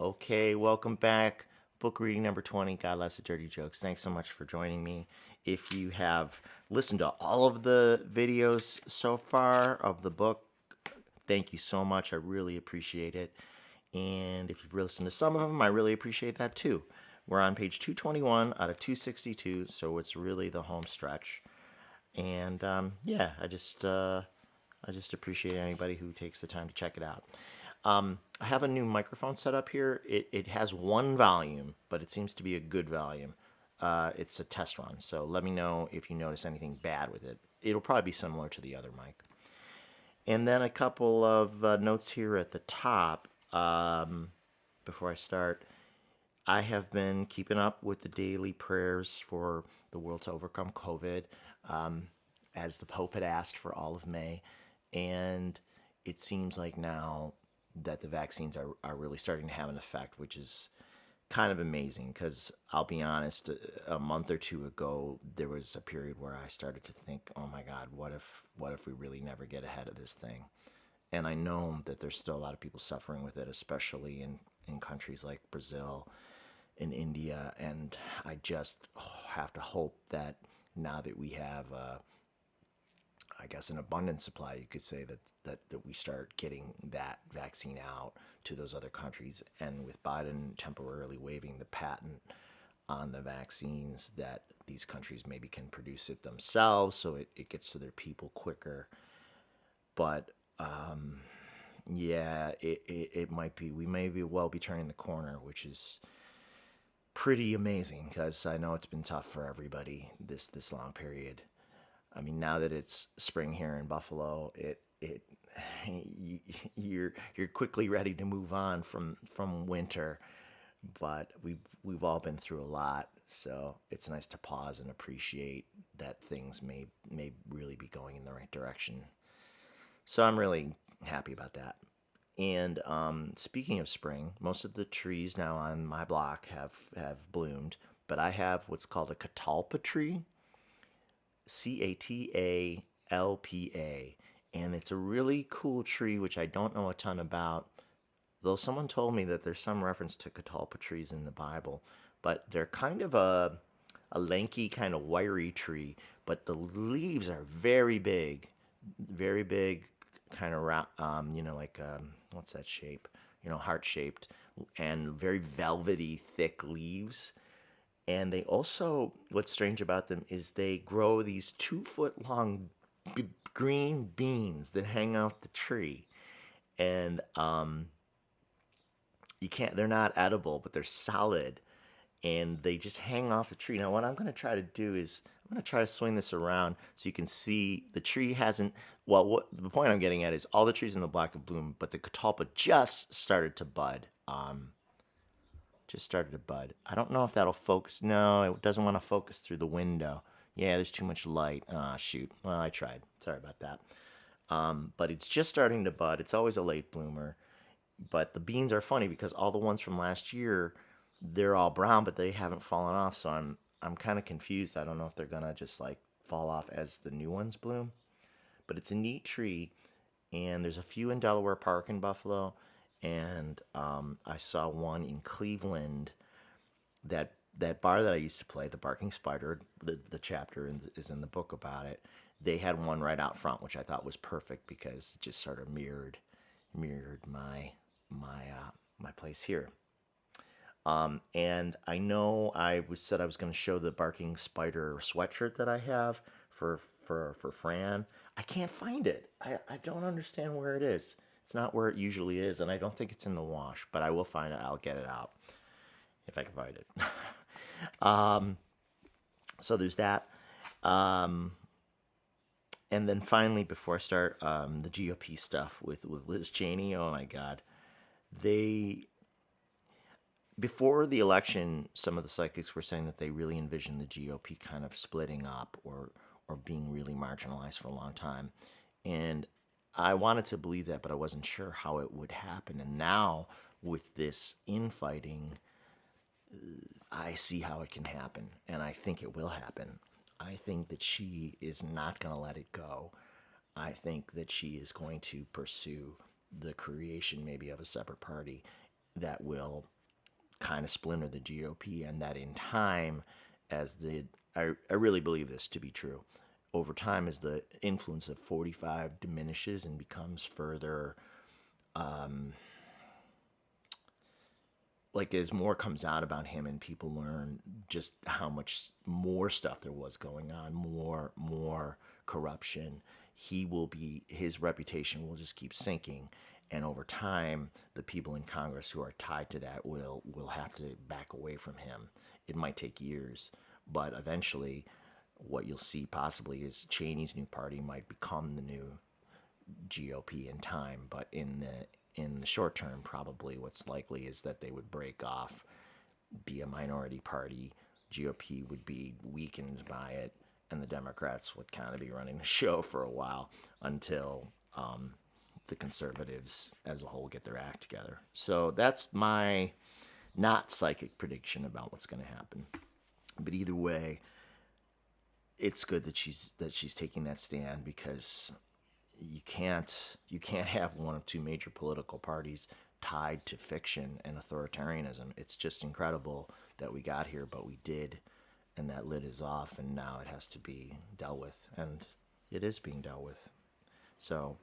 Okay, welcome back. Book reading number 20, God Loves the Dirty Jokes. Thanks so much for joining me. If you have listened to all of the videos so far of the book, thank you so much. I really appreciate it. And if you've listened to some of them, I really appreciate that too. We're on page 221 out of 262, so it's really the home stretch. And yeah, I just appreciate anybody who takes the time to check it out. I have a new microphone set up here. It has one volume, but it seems to be a good volume. It's a test run, so let me know if you notice anything bad with it. It'll probably be similar to the other mic. And then a couple of notes here at the top before I start. I have been keeping up with the daily prayers for the world to overcome COVID, as the Pope had asked for all of May. And it seems like now that the vaccines are really starting to have an effect, which is kind of amazing because I'll be honest, a month or two ago, there was a period where I started to think, oh my God, what if we really never get ahead of this thing? And I know that there's still a lot of people suffering with it, especially in countries like Brazil, in India, and I just have to hope that now that we have, I guess, an abundant supply, you could say that we start getting that vaccine out to those other countries, and with Biden temporarily waiving the patent on the vaccines, that these countries maybe can produce it themselves so it gets to their people quicker. But yeah, it might be, we may be well be turning the corner, which is pretty amazing because I know it's been tough for everybody this long period. I mean, now that it's spring here in Buffalo, it you're quickly ready to move on from winter, but we've all been through a lot, so it's nice to pause and appreciate that things may really be going in the right direction. So I'm really happy about that. And speaking of spring, most of the trees now on my block have bloomed, but I have what's called a catalpa tree, Catalpa, and it's a really cool tree which I don't know a ton about. Though someone told me that there's some reference to catalpa trees in the Bible, but they're kind of a lanky, kind of wiry tree, but the leaves are very big, kind of like what's that shape? Heart shaped, and very velvety, thick leaves. And they also, what's strange about them is they grow these 2 foot long green beans that hang out the tree. And you can't, they're not edible, but they're solid, and they just hang off the tree. Now, what I'm going to try to do is I'm going to try to swing this around so you can see the tree hasn't. Well, what the point I'm getting at is all the trees in the block have bloomed, but the catalpa just started to bud. Just started to bud. I don't know if that'll focus. No, it doesn't want to focus through the window. Yeah, there's too much light. Ah, shoot. Well, I tried. Sorry about that. But it's just starting to bud. It's always a late bloomer. But the beans are funny because all the ones from last year, they're all brown, but they haven't fallen off. So I'm kind of confused. I don't know if they're gonna just like fall off as the new ones bloom. But it's a neat tree, and there's a few in Delaware Park in Buffalo, and I saw one in Cleveland. That bar that I used to play, the Barking Spider, the chapter is in the book about it. They had one right out front, which I thought was perfect because it just sort of mirrored my place here. And I know said I was going to show the Barking Spider sweatshirt that I have for Fran. I can't find it. I don't understand where it is. It's not where it usually is, and I don't think it's in the wash, but I will find it. I'll get it out if I can find it. So there's that. And then finally, before I start, the GOP stuff with Liz Cheney. Oh my God, they before the election, some of the psychics were saying that they really envisioned the GOP kind of splitting up or being really marginalized for a long time. And I wanted to believe that, but I wasn't sure how it would happen. And now with this infighting, I see how it can happen, and I think it will happen. I think that she is not going to let it go. I think that she is going to pursue the creation maybe of a separate party. that will kind of splinter the GOP, and that in time, as the I really believe this to be true, over time as the influence of 45 diminishes and becomes further, like as more comes out about him and people learn just how much more stuff there was going on, more corruption, his reputation will just keep sinking, and over time the people in Congress who are tied to that will have to back away from him. It might take years, but eventually what you'll see possibly is Cheney's new party might become the new GOP in time, but in the short term, probably what's likely is that they would break off, be a minority party. GOP would be weakened by it, and the Democrats would kind of be running the show for a while until the conservatives as a whole get their act together. So that's my not psychic prediction about what's going to happen. But either way, it's good that she's taking that stand, because you can't have one of two major political parties tied to fiction and authoritarianism. It's just incredible that we got here, but we did, and that lid is off, and now it has to be dealt with, and it is being dealt with. So,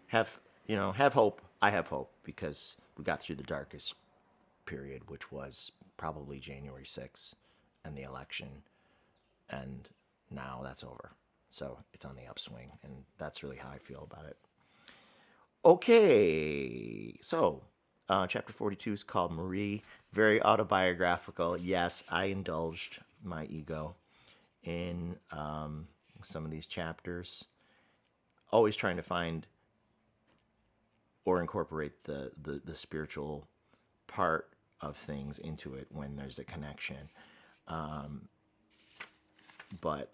have hope. I have hope because we got through the darkest period, which was probably January 6th and the election, and now that's over. So it's on the upswing, and that's really how I feel about it. Okay, so chapter 42 is called Marie, very autobiographical. Yes, I indulged my ego in some of these chapters, always trying to find or incorporate the spiritual part of things into it when there's a connection. But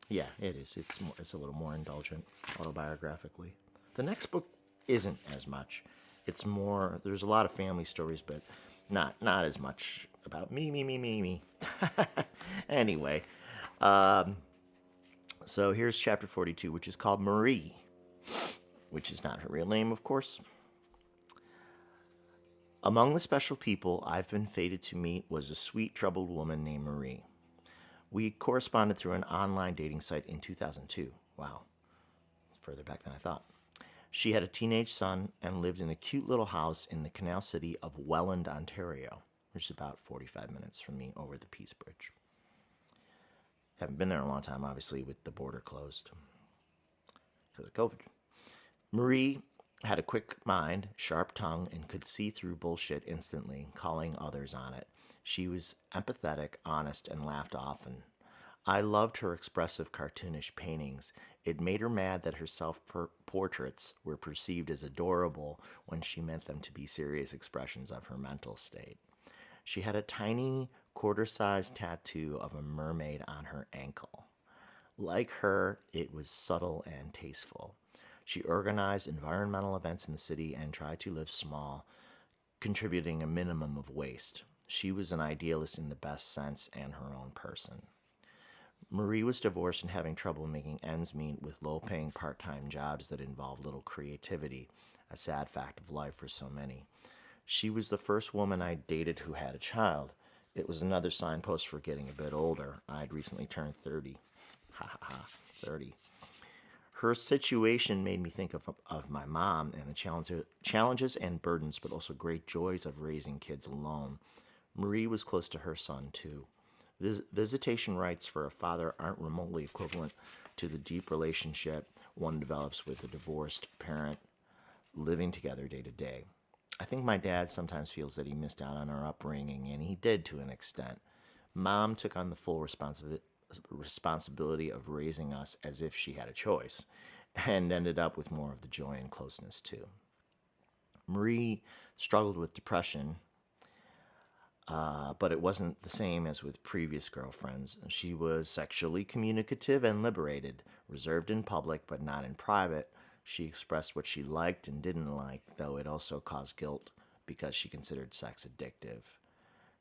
yeah, it is. It's a little more indulgent autobiographically. The next book isn't as much. It's more. There's a lot of family stories, but not as much about me. Anyway, so here's chapter 42, which is called Marie, which is not her real name, of course. Among the special people I've been fated to meet was a sweet, troubled woman named Marie. We corresponded through an online dating site in 2002. Wow, further back than I thought. She had a teenage son and lived in a cute little house in the canal city of Welland, Ontario, which is about 45 minutes from me over the Peace Bridge. Haven't been there in a long time, obviously, with the border closed because of COVID. Marie had a quick mind, sharp tongue, and could see through bullshit instantly, calling others on it. She was empathetic, honest, and laughed often. I loved her expressive, cartoonish paintings. It made her mad that her self-portraits were perceived as adorable when she meant them to be serious expressions of her mental state. She had a tiny, quarter-sized tattoo of a mermaid on her ankle. Like her, it was subtle and tasteful. She organized environmental events in the city and tried to live small, contributing a minimum of waste. She was an idealist in the best sense and her own person. Marie was divorced and having trouble making ends meet with low-paying part-time jobs that involved little creativity, a sad fact of life for so many. She was the first woman I dated who had a child. It was another signpost for getting a bit older. I'd recently turned 30. Ha ha ha, 30. Her situation made me think of my mom and the challenges and burdens, but also great joys of raising kids alone. Marie was close to her son, too. Visitation rights for a father aren't remotely equivalent to the deep relationship one develops with a divorced parent living together day to day. I think my dad sometimes feels that he missed out on our upbringing, and he did to an extent. Mom took on the full responsibility of raising us as if she had a choice, and ended up with more of the joy and closeness, too. Marie struggled with depression, but it wasn't the same as with previous girlfriends. She was sexually communicative and liberated, reserved in public but not in private. She expressed what she liked and didn't like, though it also caused guilt because she considered sex addictive.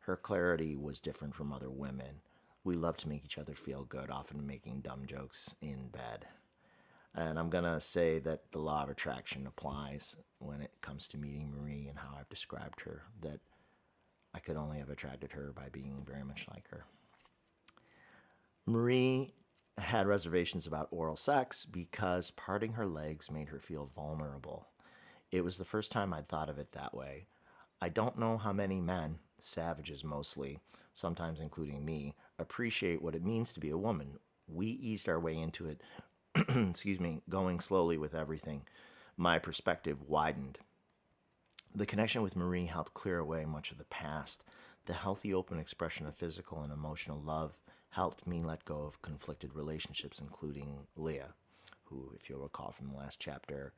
Her clarity was different from other women. We loved to make each other feel good, often making dumb jokes in bed. And I'm going to say that the law of attraction applies when it comes to meeting Marie and how I've described her, that I could only have attracted her by being very much like her. Marie had reservations about oral sex because parting her legs made her feel vulnerable. It was the first time I'd thought of it that way. I don't know how many men, savages mostly, sometimes including me, appreciate what it means to be a woman. We eased our way into it, excuse me, going slowly with everything. My perspective widened. The connection with Marie helped clear away much of the past. The healthy, open expression of physical and emotional love helped me let go of conflicted relationships, including Leah, who, if you'll recall from the last chapter,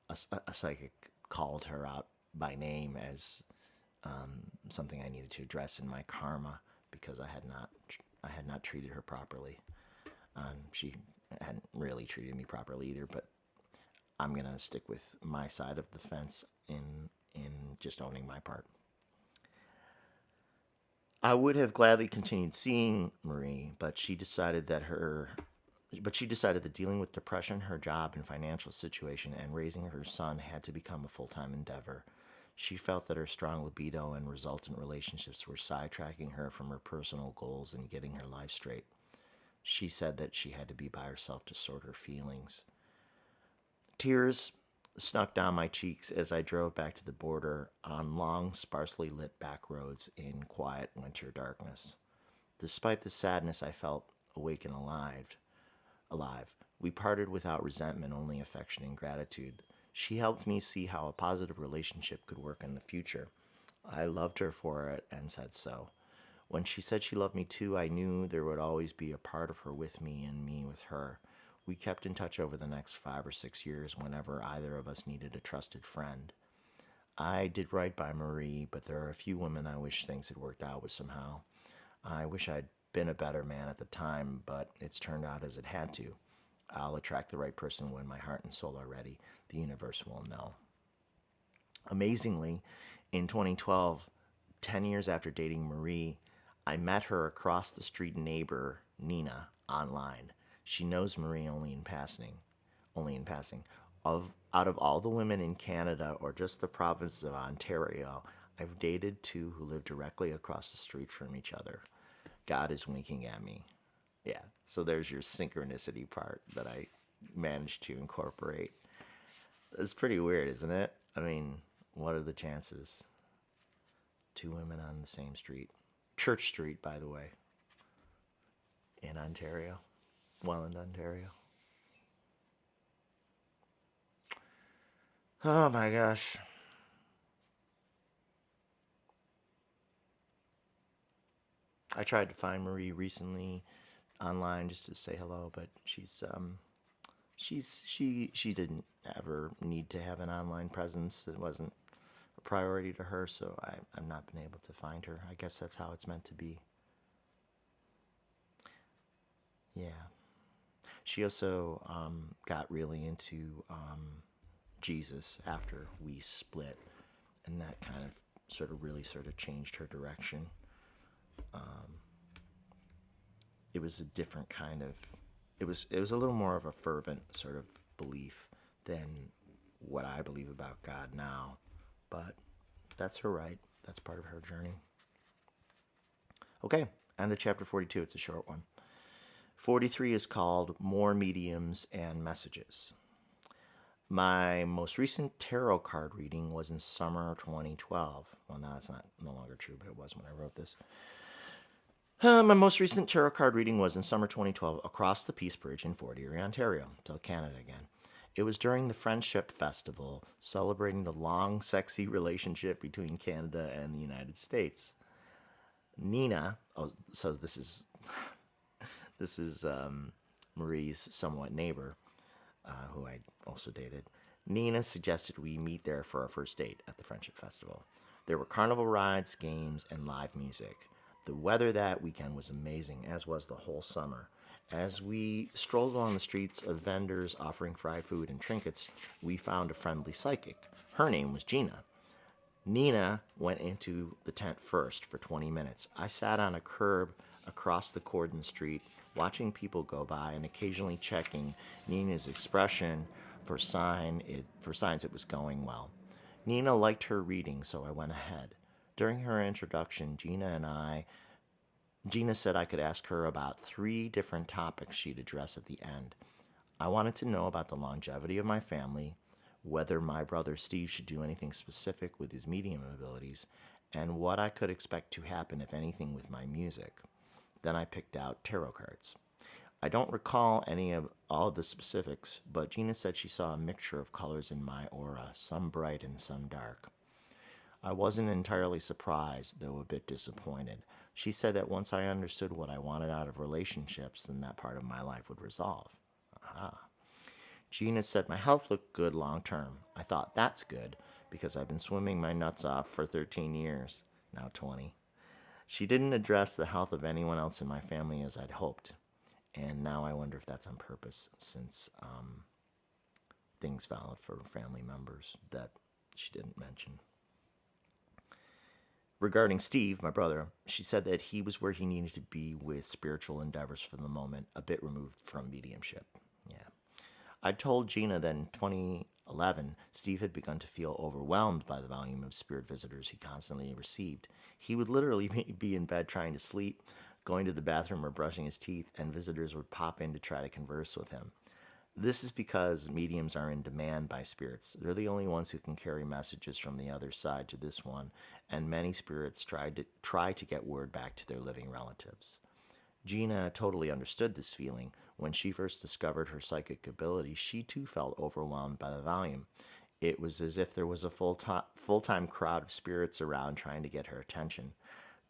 a psychic called her out by name as something I needed to address in my karma because I had not treated her properly. She hadn't really treated me properly either, but I'm gonna stick with my side of the fence in just owning my part. I would have gladly continued seeing Marie, but she decided that dealing with depression, her job and financial situation, and raising her son had to become a full-time endeavor. She felt that her strong libido and resultant relationships were sidetracking her from her personal goals and getting her life straight. She said that she had to be by herself to sort her feelings. Tears snuck down my cheeks as I drove back to the border on long, sparsely lit back roads in quiet winter darkness. Despite the sadness, I felt awake and alive. We parted without resentment, only affection and gratitude. She helped me see how a positive relationship could work in the future. I loved her for it and said so. When she said she loved me too, I knew there would always be a part of her with me and me with her. We kept in touch over the next 5 or 6 years whenever either of us needed a trusted friend. I did right by Marie, but there are a few women I wish things had worked out with somehow. I wish I'd been a better man at the time, but it's turned out as it had to. I'll attract the right person when my heart and soul are ready. The universe will know. Amazingly, in 2012, 10 years after dating Marie, I met her across the street neighbor, Nina, online. She knows Marie only in passing. Only in passing. Out of all the women in Canada or just the province of Ontario, I've dated two who live directly across the street from each other. God is winking at me. Yeah, so there's your synchronicity part that I managed to incorporate. It's pretty weird, isn't it? I mean, what are the chances? Two women on the same street. Church Street, by the way, in Ontario, Welland, Ontario. Oh my gosh. I tried to find Marie recently online just to say hello, but she didn't ever need to have an online presence. It wasn't a priority to her, so I've not been able to find her. I guess that's how it's meant to be. Yeah. She also got really into Jesus after we split, and that kind of sort of changed her direction. It was a different kind of it was a little more of a fervent sort of belief than what I believe about God now, but that's her right. That's part of her journey. Okay, on to chapter 42. It's a short one. 43 is called More Mediums and Messages. My most recent tarot card reading was in summer 2012. Well, now it's no longer true, but it was when I wrote this. My most recent tarot card reading was in summer 2012 across the Peace Bridge in Fort Erie, Ontario, till Canada again. It was during the Friendship Festival, celebrating the long, sexy relationship between Canada and the United States. Nina, so this is Marie's somewhat neighbor, who I also dated. Nina suggested we meet there for our first date at the Friendship Festival. There were carnival rides, games, and live music. The weather that weekend was amazing, as was the whole summer. As we strolled along the streets of vendors offering fried food and trinkets, we found a friendly psychic. Her name was Gina. Nina went into the tent first for 20 minutes. I sat on a curb across the cordon street, watching people go by and occasionally checking Nina's expression for signs it was going well. Nina liked her reading, so I went ahead. During her introduction, Gina said I could ask her about 3 different topics she'd address at the end. I wanted to know about the longevity of my family, whether my brother Steve should do anything specific with his medium abilities, and what I could expect to happen, if anything, with my music. Then I picked out tarot cards. I don't recall any of all of the specifics, but Gina said she saw a mixture of colors in my aura, some bright and some dark. I wasn't entirely surprised, though a bit disappointed. She said that once I understood what I wanted out of relationships, then that part of my life would resolve. Aha. Gina said my health looked good long term. I thought that's good because I've been swimming my nuts off for 13 years, now 20. She didn't address the health of anyone else in my family as I'd hoped. And now I wonder if that's on purpose, since things followed for family members that she didn't mention. Regarding Steve, my brother, she said that he was where he needed to be with spiritual endeavors for the moment, a bit removed from mediumship. Yeah. I told Gina that in 2011, Steve had begun to feel overwhelmed by the volume of spirit visitors he constantly received. He would literally be in bed trying to sleep, going to the bathroom or brushing his teeth, and visitors would pop in to try to converse with him. This is because mediums are in demand by spirits. They're the only ones who can carry messages from the other side to this one, and many spirits try to get word back to their living relatives. Gina totally understood this feeling. When she first discovered her psychic ability, she too felt overwhelmed by the volume. It was as if there was a full-time crowd of spirits around trying to get her attention.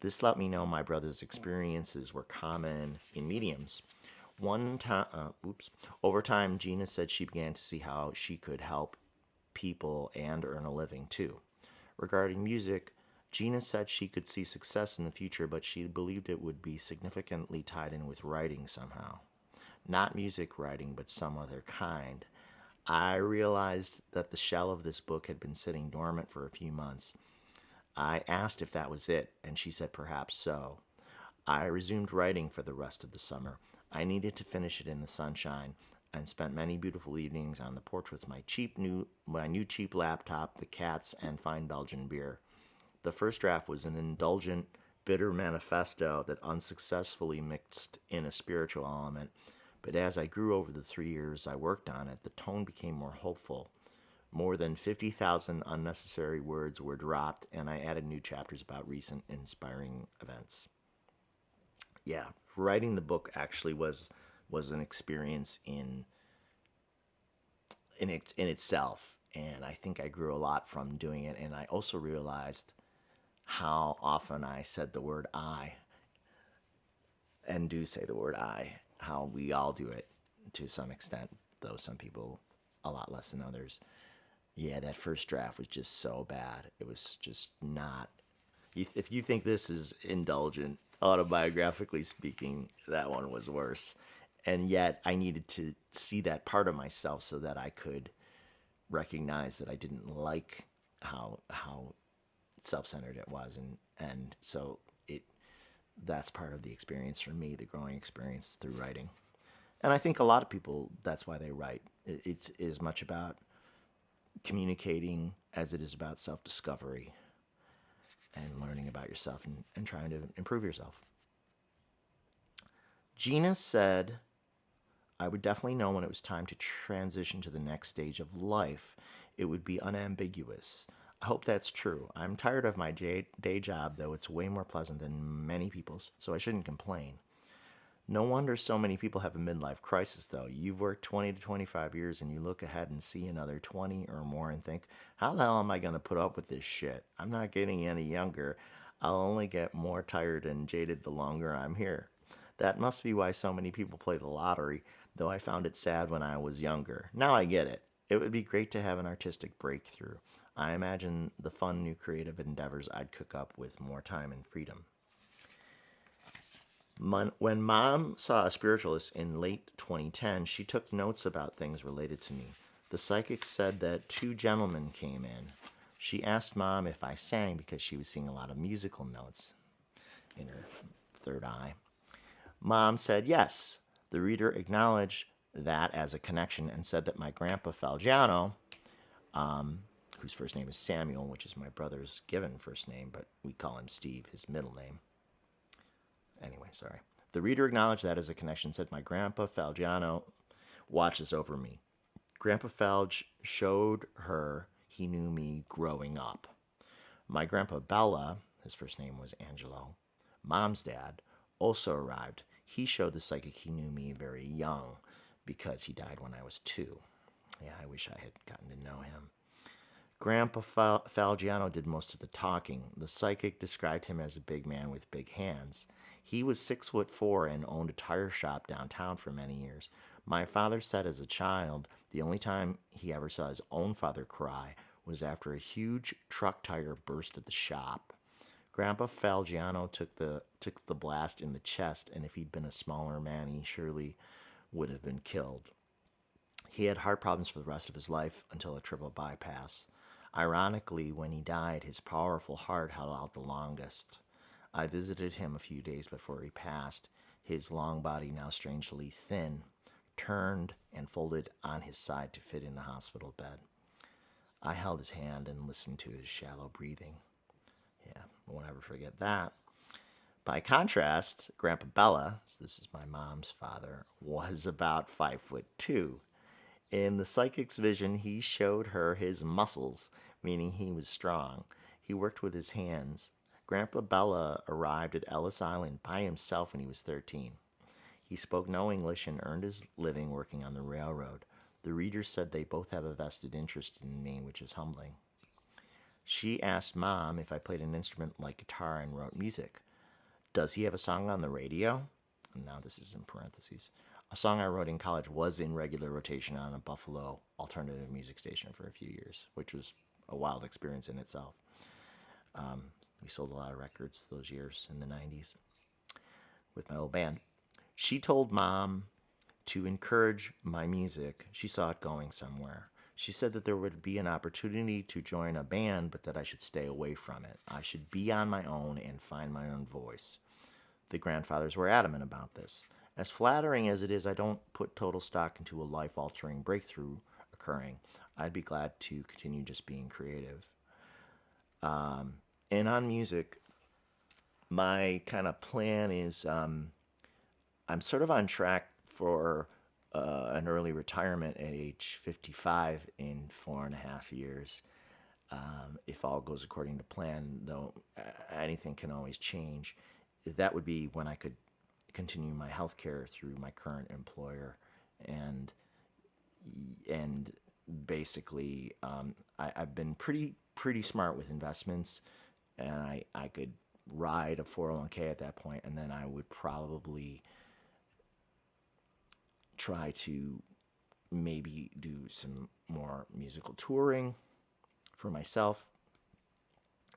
This let me know my brother's experiences were common in mediums. Over time, Gina said she began to see how she could help people and earn a living too. Regarding music, Gina said she could see success in the future, but she believed it would be significantly tied in with writing somehow. Not music writing, but some other kind. I realized that the shell of this book had been sitting dormant for a few months. I asked if that was it, and she said perhaps so. I resumed writing for the rest of the summer. I needed to finish it in the sunshine, and spent many beautiful evenings on the porch with my new cheap laptop, the cats, and fine Belgian beer. The first draft was an indulgent, bitter manifesto that unsuccessfully mixed in a spiritual element, but as I grew over the 3 years I worked on it, the tone became more hopeful. More than 50,000 unnecessary words were dropped, and I added new chapters about recent inspiring events. Yeah, writing the book actually was an experience in itself, and I think I grew a lot from doing it. And I also realized how often I said the word "I" and do say the word "I." How we all do it to some extent, though some people a lot less than others. Yeah, that first draft was just so bad. It was just not. If you think this is indulgent, autobiographically speaking, that one was worse. And yet, I needed to see that part of myself so that I could recognize that I didn't like how self-centered it was, and so it that's part of the experience for me, the growing experience through writing. And I think a lot of people, that's why they write. It's as much about communicating as it is about self-discovery and learning about yourself, and trying to improve yourself. Gina said I would definitely know when it was time to transition to the next stage of life. It would be unambiguous. I hope that's true. I'm tired of my day job, though it's way more pleasant than many people's, so I shouldn't complain. No wonder so many people have a midlife crisis, though. You've worked 20 to 25 years and you look ahead and see another 20 or more and think, how the hell am I going to put up with this shit? I'm not getting any younger. I'll only get more tired and jaded the longer I'm here. That must be why so many people play the lottery, though I found it sad when I was younger. Now I get it. It would be great to have an artistic breakthrough. I imagine the fun new creative endeavors I'd cook up with more time and freedom. When Mom saw a spiritualist in late 2010, she took notes about things related to me. The psychic said that 2 gentlemen came in. She asked Mom if I sang because she was seeing a lot of musical notes in her third eye. Mom said yes. The reader acknowledged that as a connection and said that my grandpa Falgiano, whose first name is Samuel, which is my brother's given first name, but we call him Steve, his middle name. Anyway, sorry. The reader acknowledged that as a connection, said my grandpa Falgiano watches over me. Grandpa Falge showed her he knew me growing up. My grandpa Bella, his first name was Angelo, Mom's dad, also arrived. He showed the psychic he knew me very young because he died when I was 2. Yeah, I wish I had gotten to know him. Grandpa Falgiano did most of the talking. The psychic described him as a big man with big hands. He was 6'4" and owned a tire shop downtown for many years. My father said as a child, the only time he ever saw his own father cry was after a huge truck tire burst at the shop. Grandpa Falgiano took the blast in the chest, and if he'd been a smaller man, he surely would have been killed. He had heart problems for the rest of his life until a triple bypass. Ironically, when he died, his powerful heart held out the longest. I visited him a few days before he passed, his long body now strangely thin, turned and folded on his side to fit in the hospital bed. I held his hand and listened to his shallow breathing. Yeah, I won't ever forget that. By contrast, Grandpa Bella, so this is my mom's father, was about 5'2". In the psychic's vision, he showed her his muscles, meaning he was strong. He worked with his hands. Grandpa Bella arrived at Ellis Island by himself when he was 13. He spoke no English and earned his living working on the railroad. The reader said they both have a vested interest in me, which is humbling. She asked Mom if I played an instrument like guitar and wrote music. Does he have a song on the radio? And now this is in parentheses. A song I wrote in college was in regular rotation on a Buffalo alternative music station for a few years, which was a wild experience in itself. We sold a lot of records those years in the 90s with my old band. She told Mom to encourage my music. She saw it going somewhere. She said that there would be an opportunity to join a band, but that I should stay away from it. I should be on my own and find my own voice. The grandfathers were adamant about this. As flattering as it is, I don't put total stock into a life-altering breakthrough occurring. I'd be glad to continue just being creative. And on music, my kind of plan is I'm sort of on track for an early retirement at age 55 in 4.5 years. If all goes according to plan, though anything can always change. That would be when I could continue my health care through my current employer, and basically I've been pretty smart with investments, and I could ride a 401k at that point, and then I would probably try to maybe do some more musical touring for myself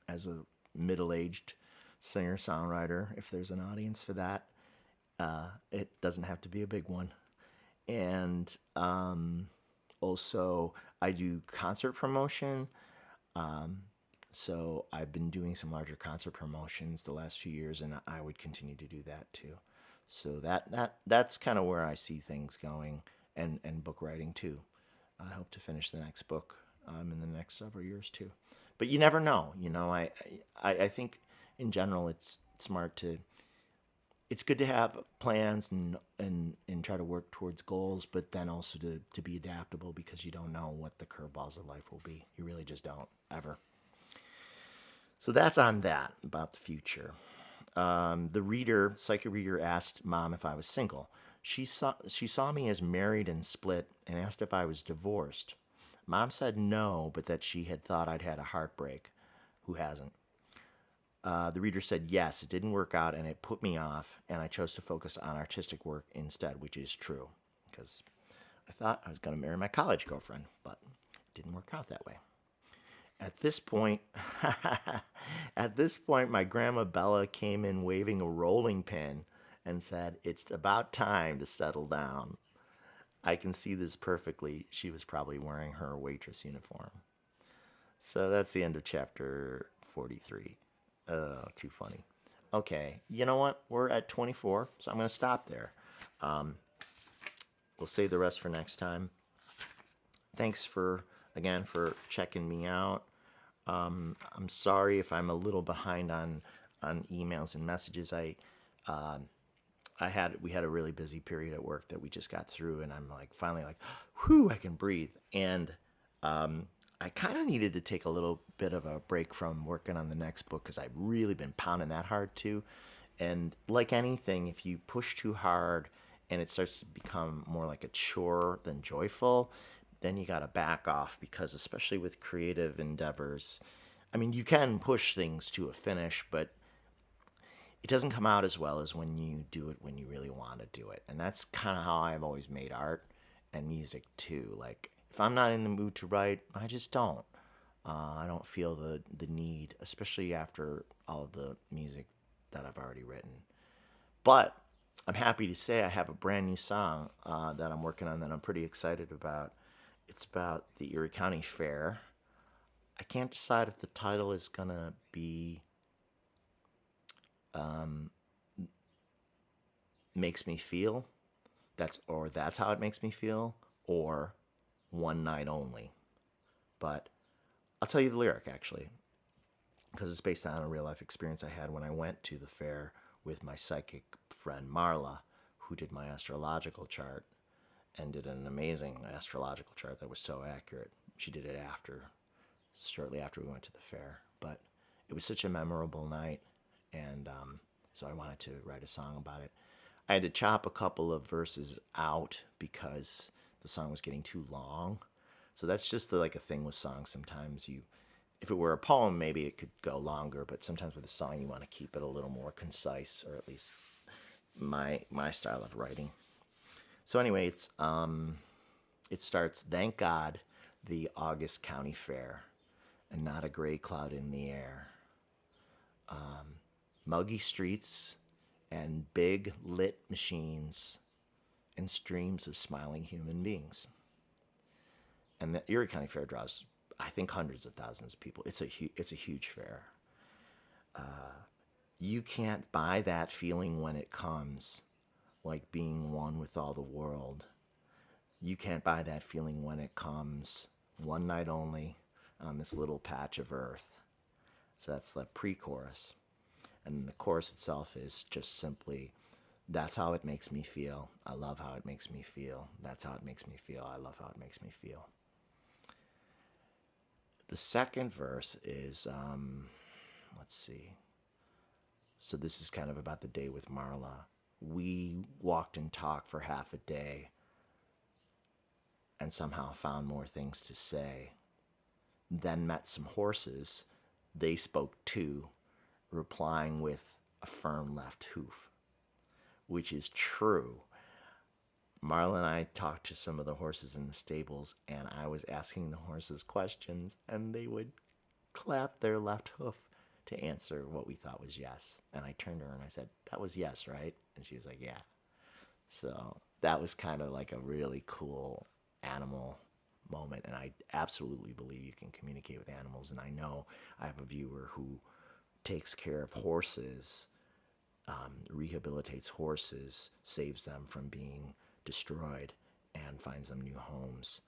as a middle-aged singer-songwriter, if there's an audience for that. It doesn't have to be a big one. And also, I do concert promotion. So I've been doing some larger concert promotions the last few years, and I would continue to do that too. So that's kind of where I see things going, and book writing too. I hope to finish the next book in the next several years too. But you never know. I think in general it's smart to. It's good to have plans and try to work towards goals, but then also to be adaptable, because you don't know what the curveballs of life will be. You really just don't, ever. So that's on that, about the future. The psychic reader, asked Mom if I was single. She saw me as married and split and asked if I was divorced. Mom said no, but that she had thought I'd had a heartbreak. Who hasn't? The reader said yes, it didn't work out, and it put me off, and I chose to focus on artistic work instead, which is true, because I thought I was going to marry my college girlfriend, but it didn't work out that way. At this point, my grandma Bella came in waving a rolling pin and said, "It's about time to settle down." I can see this perfectly. She was probably wearing her waitress uniform. So that's the end of chapter 43. Too funny. Okay, you know what? We're at 24, so I'm going to stop there. Um, we'll save the rest for next time. Thanks again for checking me out. I'm sorry if I'm a little behind on emails and messages. We had a really busy period at work that we just got through, and I'm like finally like, whew, I can breathe. And I kind of needed to take a little bit of a break from working on the next book because I've really been pounding that hard too. And like anything, if you push too hard and it starts to become more like a chore than joyful, then you got to back off because, especially with creative endeavors, I mean, you can push things to a finish, but it doesn't come out as well as when you do it when you really want to do it. And that's kind of how I've always made art and music too. Like, if I'm not in the mood to write, I just don't. I don't feel the need, especially after all of the music that I've already written. But I'm happy to say I have a brand new song that I'm working on that I'm pretty excited about. It's about the Erie County Fair. I can't decide if the title is gonna be "Makes Me Feel," that's how it makes me feel, or "One Night Only." But I'll tell you the lyric actually, because it's based on a real life experience I had when I went to the fair with my psychic friend Marla, who did my astrological chart and did an amazing astrological chart that was so accurate. She did it shortly after we went to the fair. But it was such a memorable night, and so I wanted to write a song about it. I had to chop a couple of verses out because the song was getting too long. So that's just like a thing with songs. Sometimes if it were a poem, maybe it could go longer. But sometimes with a song, you want to keep it a little more concise, or at least my style of writing. So anyway, it starts. Thank God, the August County Fair, and not a gray cloud in the air. Muggy streets and big lit machines and streams of smiling human beings. And the Erie County Fair draws, I think, hundreds of thousands of people. It's a huge fair. You can't buy that feeling when it comes, like being one with all the world. You can't buy that feeling when it comes, one night only, on this little patch of earth. So that's the pre-chorus. And the chorus itself is just simply, that's how it makes me feel. I love how it makes me feel. That's how it makes me feel. I love how it makes me feel. The second verse is, let's see. So this is kind of about the day with Marla. We walked and talked for half a day and somehow found more things to say. Then met some horses. They spoke too, replying with a firm left hoof, which is true. Marla and I talked to some of the horses in the stables, and I was asking the horses questions, and they would clap their left hoof to answer what we thought was yes. And I turned to her and I said, "That was yes, right?" And she was like, "Yeah." So that was kind of like a really cool animal moment. And I absolutely believe you can communicate with animals. And I know I have a viewer who takes care of horses, rehabilitates horses, saves them from being destroyed, and finds them new homes.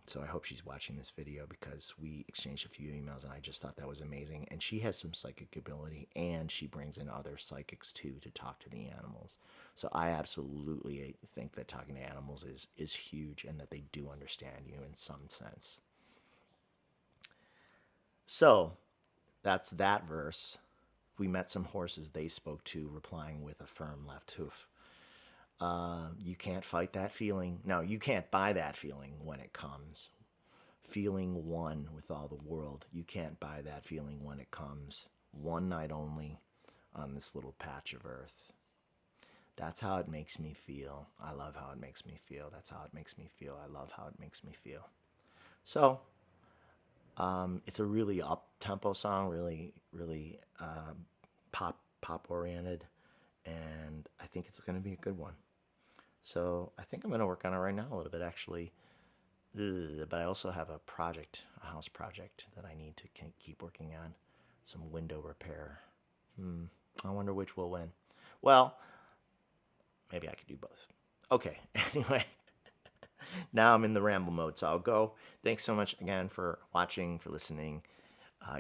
So I hope she's watching this video because we exchanged a few emails and I just thought that was amazing. And she has some psychic ability and she brings in other psychics too to talk to the animals. So I absolutely think that talking to animals is huge and that they do understand you in some sense. So that's that verse. We met some horses they spoke to, replying with a firm left hoof. You can't fight that feeling. No, you can't buy that feeling when it comes. Feeling one with all the world. You can't buy that feeling when it comes. One night only on this little patch of earth. That's how it makes me feel. I love how it makes me feel. That's how it makes me feel. I love how it makes me feel. So, it's a really up tempo song, really pop oriented, and I think it's going to be a good one. So I think I'm going to work on it right now a little bit actually. But I also have a house project that I need to keep working on, some window repair. I wonder which will win. Well, maybe I could do both. Okay, anyway, now I'm in the ramble mode, so I'll go. Thanks so much again for watching, for listening.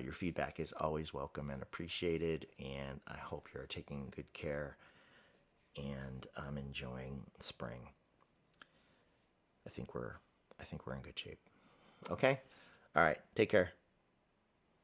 Your feedback is always welcome and appreciated, and I hope you're taking good care and enjoying spring. I think we're in good shape. Okay? All right, take care.